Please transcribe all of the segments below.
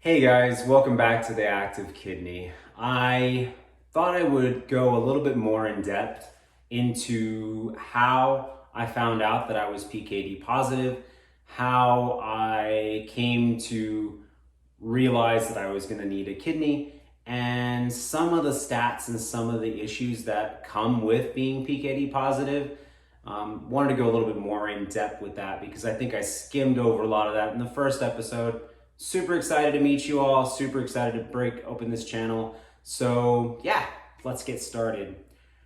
Hey guys, welcome back to the Active Kidney. I thought I would go a little bit more in depth into how I found out that I was PKD positive, how I came to realize that I was going to need a kidney, and some of the stats and some of the issues that come with being PKD positive. Wanted to go a little bit more in depth with that because I think I skimmed over a lot of that in the first episode. Super excited to meet you all. Super excited to break open this channel. So yeah, let's get started.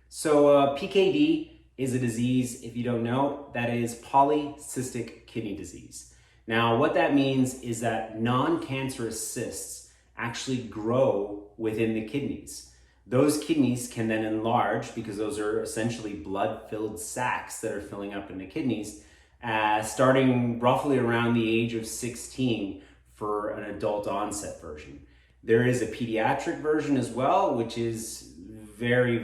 So PKD is a disease, if you don't know, that is polycystic kidney disease. Now, what that means is that non-cancerous cysts actually grow within the kidneys. Those kidneys can then enlarge because those are essentially blood-filled sacs that are filling up in the kidneys, starting roughly around the age of 16 for an adult onset version. There is a pediatric version as well, which is very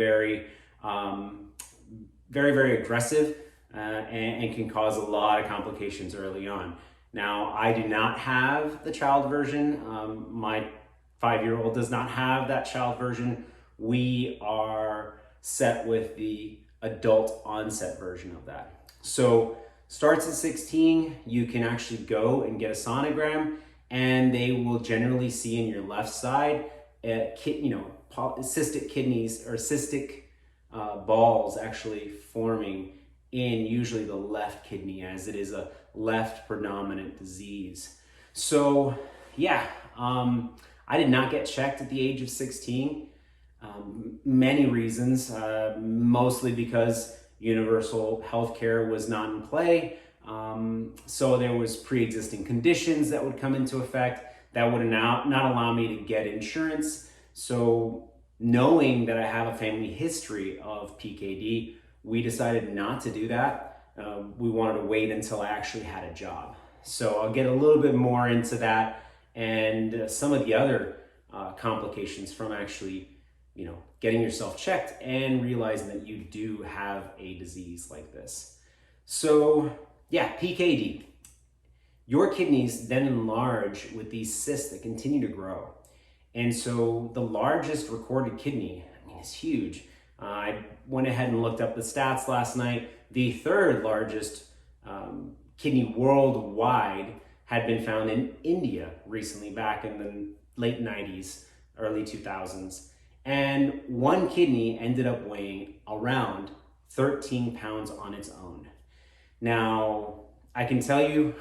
aggressive and can cause a lot of complications early on. Now, I do not have the child version. My 5-year-old does not have that child version. We are set with the adult onset version of that. So starts at 16, you can actually go and get a sonogram, and they will generally see in your left side, cystic kidneys or cystic balls actually forming in usually the left kidney, as it is a left predominant disease. So yeah, I did not get checked at the age of 16. Many reasons, mostly because universal healthcare was not in play. So there was pre-existing conditions that would come into effect that would not allow me to get insurance. So knowing that I have a family history of PKD, we decided not to do that. We wanted to wait until I actually had a job. So I'll get a little bit more into that and some of the other complications from actually, getting yourself checked and realizing that you do have a disease like this. So yeah, PKD. Your kidneys then enlarge with these cysts that continue to grow. And so the largest recorded kidney, is huge. I went ahead and looked up the stats last night. The third largest kidney worldwide had been found in India recently, back in the late 90s, early 2000s. And one kidney ended up weighing around 13 pounds on its own. Now, I can tell you,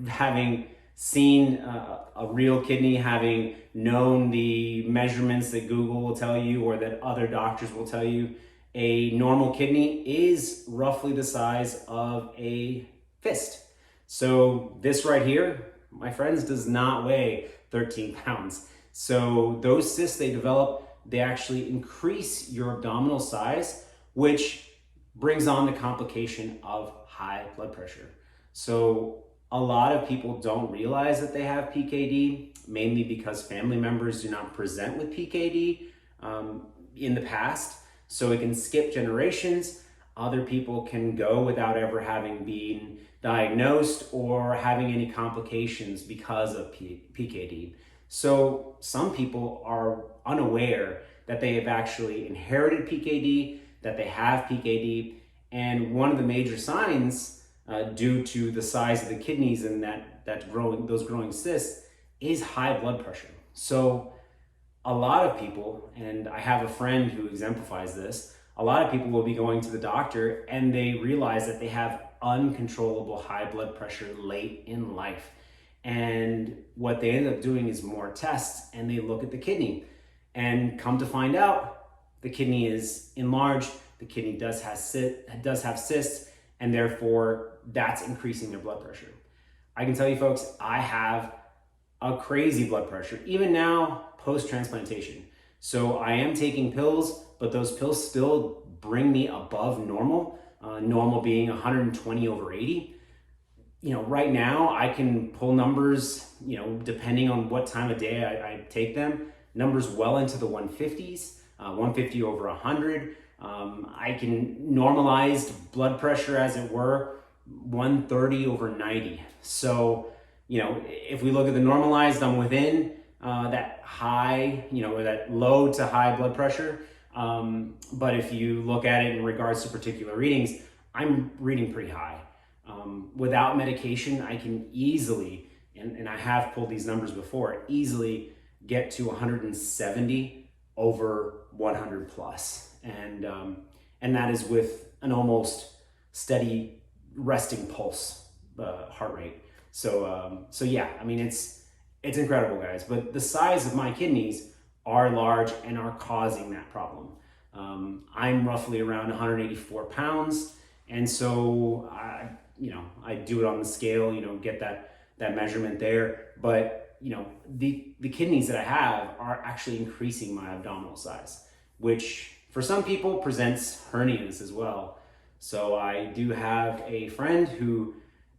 having seen a real kidney, having known the measurements that Google will tell you or that other doctors will tell you, a normal kidney is roughly the size of a fist. So this right here, my friends, does not weigh 13 pounds. So those cysts they develop, they actually increase your abdominal size, which brings on the complication of high blood pressure. So a lot of people don't realize that they have PKD, mainly because family members do not present with PKD in the past. So it can skip generations. Other people can go without ever having been diagnosed or having any complications because of PKD. So some people are unaware that they have actually inherited PKD, that they have PKD, and one of the major signs due to the size of the kidneys and those growing cysts is high blood pressure. So a lot of people, and I have a friend who exemplifies this, a lot of people will be going to the doctor and they realize that they have uncontrollable high blood pressure late in life. And what they end up doing is more tests, and they look at the kidney and come to find out the kidney is enlarged, the kidney does have cysts, and therefore that's increasing their blood pressure. I can tell you folks, I have a crazy blood pressure, even now post-transplantation. So I am taking pills, but those pills still bring me above normal, normal being 120/80. Right now I can pull numbers, depending on what time of day I take them, numbers well into the 150s, 150/100. I can normalize blood pressure, as it were, 130/90. So if we look at the normalized, I'm within that high, or that low to high blood pressure. But if you look at it in regards to particular readings, I'm reading pretty high. Without medication, I can easily, and I have pulled these numbers before, easily get to 170 over 100 plus. And that is with an almost steady resting pulse heart rate. So yeah, I mean, it's incredible, guys. But the size of my kidneys are large and are causing that problem. I'm roughly around 184 pounds. And so, I do it on the scale, get that measurement there. But, the kidneys that I have are actually increasing my abdominal size, which for some people presents hernias as well. So I do have a friend who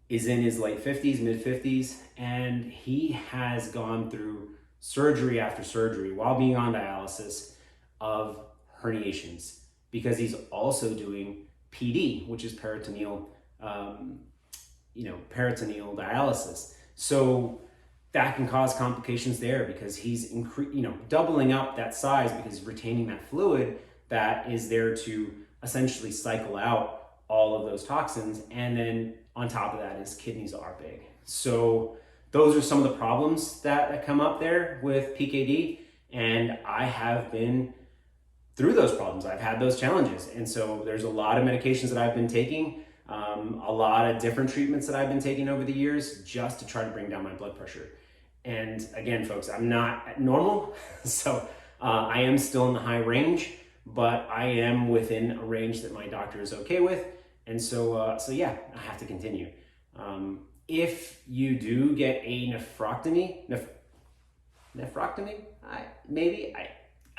is in his late 50s, mid 50s, and he has gone through surgery after surgery while being on dialysis of herniations, because he's also doing PD, which is peritoneal dialysis. So that can cause complications there, because he's doubling up that size, because he's retaining that fluid that is there to essentially cycle out all of those toxins. And then on top of that, his kidneys are big. So those are some of the problems that come up there with PKD. And I have been through those problems. I've had those challenges. And so there's a lot of medications that I've been taking, a lot of different treatments that I've been taking over the years just to try to bring down my blood pressure. And again, folks, I'm not at normal. So I am still in the high range, but I am within a range that my doctor is okay with. And so yeah, I have to continue. If you do get a nephrectomy,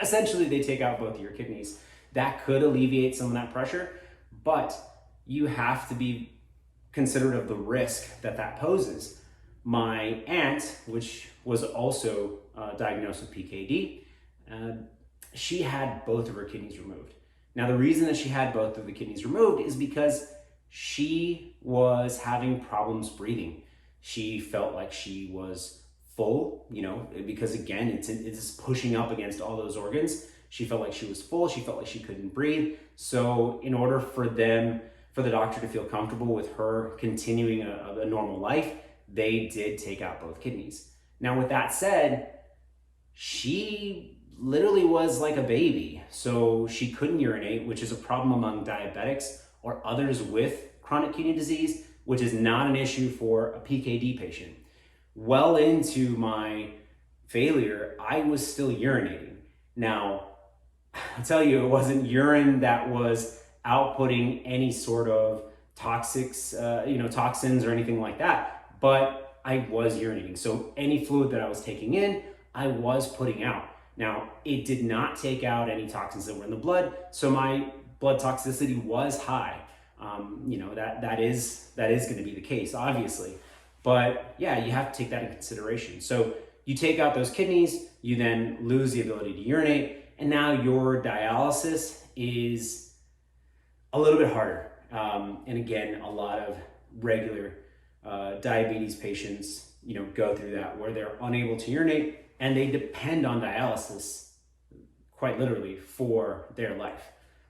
essentially they take out both of your kidneys. That could alleviate some of that pressure, but you have to be considerate of the risk that poses. My aunt, which was also diagnosed with PKD, she had both of her kidneys removed. Now, the reason that she had both of the kidneys removed is because she was having problems breathing. She felt like she was full, because again, it's pushing up against all those organs. She felt like she was full. She felt like she couldn't breathe. So in order for the doctor to feel comfortable with her continuing a normal life, they did take out both kidneys. Now, with that said, she literally was like a baby. So she couldn't urinate, which is a problem among diabetics or others with chronic kidney disease, which is not an issue for a PKD patient. Well into my failure, I was still urinating. Now, I'll tell you, it wasn't urine that was outputting any sort of toxins or anything like that, but I was urinating. So any fluid that I was taking in, I was putting out. Now, it did not take out any toxins that were in the blood, so my blood toxicity was high. That is going to be the case, obviously. But yeah, you have to take that in consideration. So you take out those kidneys, you then lose the ability to urinate, and now your dialysis is a little bit harder. And again, a lot of regular diabetes patients, go through that, where they're unable to urinate and they depend on dialysis quite literally for their life.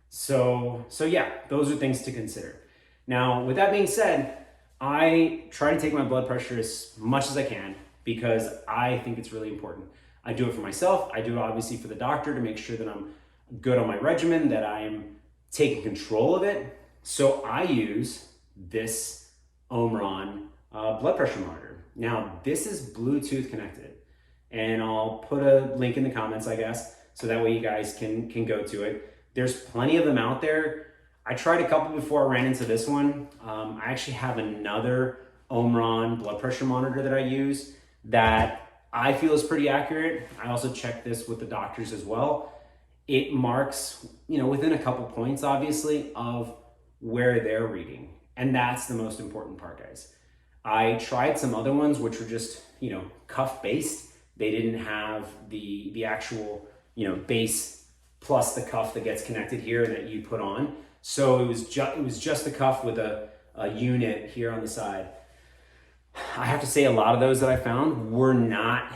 So yeah, those are things to consider. Now, with that being said, I try to take my blood pressure as much as I can because I think it's really important. I do it for myself. I do it obviously for the doctor to make sure that I'm good on my regimen, that I'm taking control of it. So I use this Omron blood pressure monitor. Now, this is Bluetooth connected, and I'll put a link in the comments, I guess, so that way you guys can go to it. There's plenty of them out there. I tried a couple before I ran into this one. I actually have another Omron blood pressure monitor that I use that I feel is pretty accurate. I also checked this with the doctors as well. It marks, within a couple points, obviously, of where they're reading. And that's the most important part, guys. I tried some other ones which were just, cuff based. They didn't have the actual, base plus the cuff that gets connected here that you put on. So it was just the cuff with a unit here on the side. I have to say a lot of those that I found were not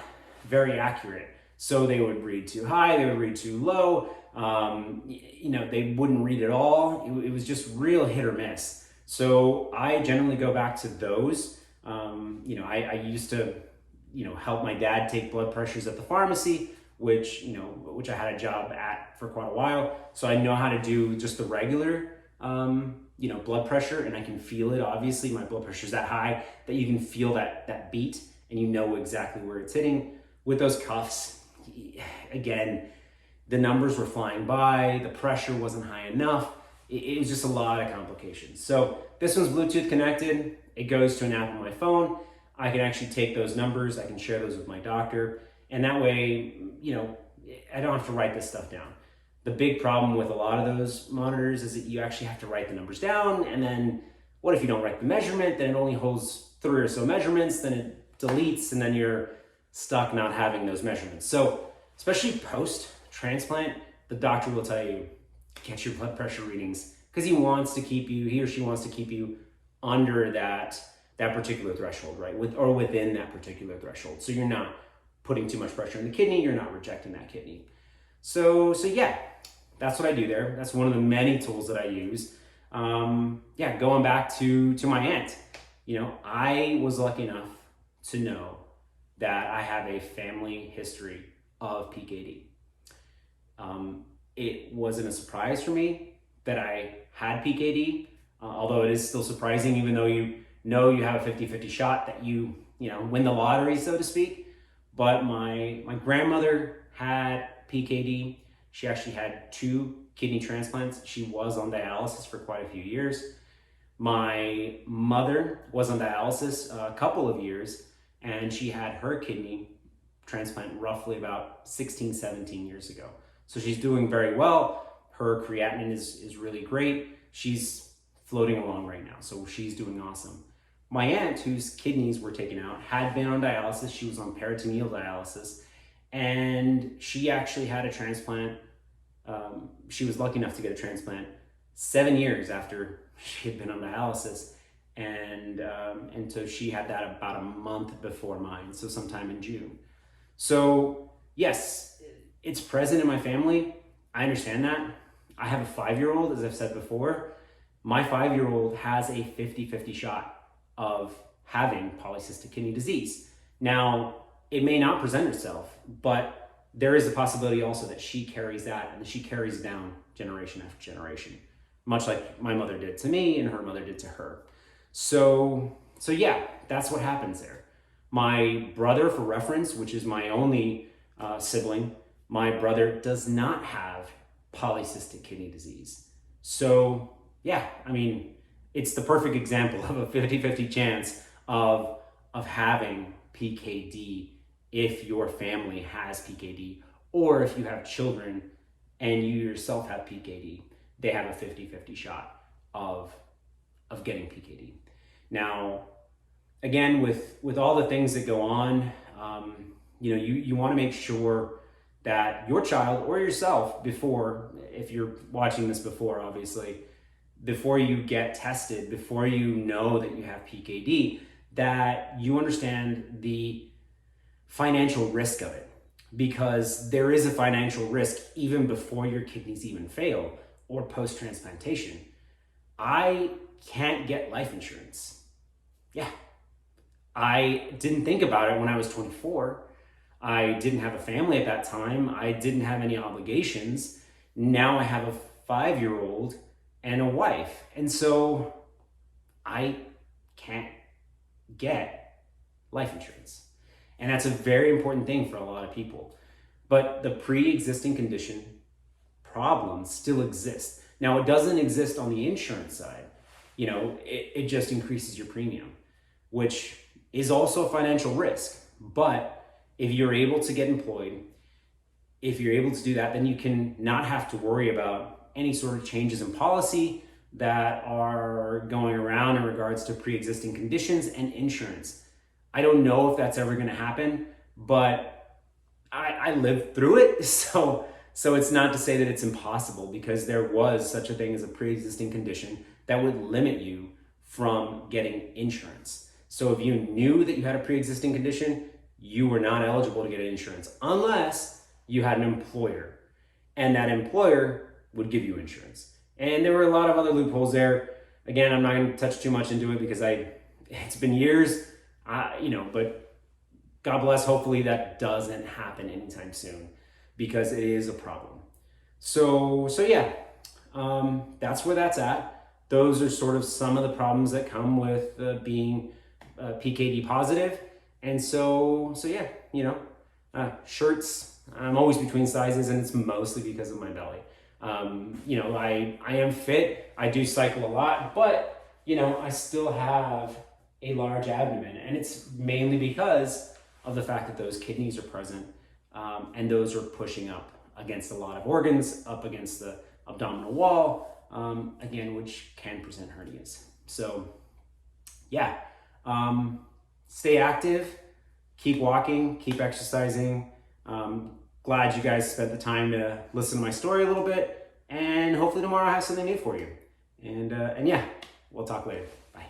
very accurate. So they would read too high, they would read too low. They wouldn't read at all. It was just real hit or miss. So I generally go back to those. I used to, help my dad take blood pressures at the pharmacy, which I had a job at for quite a while. So I know how to do just the regular, blood pressure, and I can feel it. Obviously, my blood pressure is that high that you can feel that beat, and you know exactly where it's hitting. With those cuffs, again, the numbers were flying by, the pressure wasn't high enough. It was just a lot of complications. So this one's Bluetooth connected. It goes to an app on my phone. I can actually take those numbers, I can share those with my doctor, and that way, I don't have to write this stuff down. The big problem with a lot of those monitors is that you actually have to write the numbers down, and then what if you don't write the measurement? Then it only holds 3 or so measurements, then it deletes, and then you're stuck not having those measurements. So especially post-transplant, the doctor will tell you, get your blood pressure readings, because he or she wants to keep you under that particular threshold, right? Or within that particular threshold. So you're not putting too much pressure on the kidney, you're not rejecting that kidney. So yeah, that's what I do there. That's one of the many tools that I use. Going back to my aunt, I was lucky enough to know that I have a family history of PKD. It wasn't a surprise for me that I had PKD, although it is still surprising, even though you know you have a 50-50 shot that you win the lottery, so to speak. But my grandmother had PKD. She actually had 2 kidney transplants. She was on dialysis for quite a few years. My mother was on dialysis a couple of years, and she had her kidney transplant roughly about 16, 17 years ago. So she's doing very well. Her creatinine is really great. She's floating along right now, so she's doing awesome. My aunt, whose kidneys were taken out, had been on dialysis. She was on peritoneal dialysis, and she actually had a transplant. She was lucky enough to get a transplant 7 years after she had been on dialysis, and so she had that about a month before mine, so sometime in June. So yes, it's present in my family. I understand that. I have a 5-year-old, as I've said before. My 5-year-old has a 50-50 shot of having polycystic kidney disease. Now, it may not present itself, but there is a possibility also that she carries that, and she carries down generation after generation, much like my mother did to me and her mother did to her. So yeah, that's what happens there. My brother, for reference, which is my only sibling, my brother does not have polycystic kidney disease. So yeah, it's the perfect example of a 50-50 chance of having PKD if your family has PKD, or if you have children and you yourself have PKD, they have a 50-50 shot of getting PKD. Now, again, with all the things that go on, you want to make sure that your child or yourself, if you're watching this before, obviously, before you get tested, before you know that you have PKD, that you understand the financial risk of it, because there is a financial risk even before your kidneys even fail or post-transplantation. I can't get life insurance. Yeah, I didn't think about it when I was 24. I didn't have a family at that time. I didn't have any obligations. Now I have a 5-year-old and a wife. And so I can't get life insurance. And that's a very important thing for a lot of people. But the pre-existing condition problem still exists. Now, it doesn't exist on the insurance side. It just increases your premium, which is also a financial risk. But if you're able to get employed, if you're able to do that, then you can not have to worry about any sort of changes in policy that are going around in regards to pre-existing conditions and insurance. I don't know if that's ever going to happen, but I lived through it. So it's not to say that it's impossible, because there was such a thing as a pre-existing condition that would limit you from getting insurance. So if you knew that you had a pre-existing condition, you were not eligible to get insurance unless you had an employer, and that employer would give you insurance. And there were a lot of other loopholes there. Again, I'm not going to touch too much into it because it's been years, but God bless, hopefully that doesn't happen anytime soon because it is a problem. So yeah, that's where that's at. Those are sort of some of the problems that come with being PKD positive. And so yeah, shirts, I'm always between sizes, and it's mostly because of my belly. I am fit, I do cycle a lot, but I still have a large abdomen, and it's mainly because of the fact that those kidneys are present, and those are pushing up against a lot of organs, up against the abdominal wall, again, which can present hernias. So yeah, stay active, keep walking, keep exercising. Glad you guys spent the time to listen to my story a little bit, and hopefully tomorrow I have something new for you. And yeah, we'll talk later. Bye.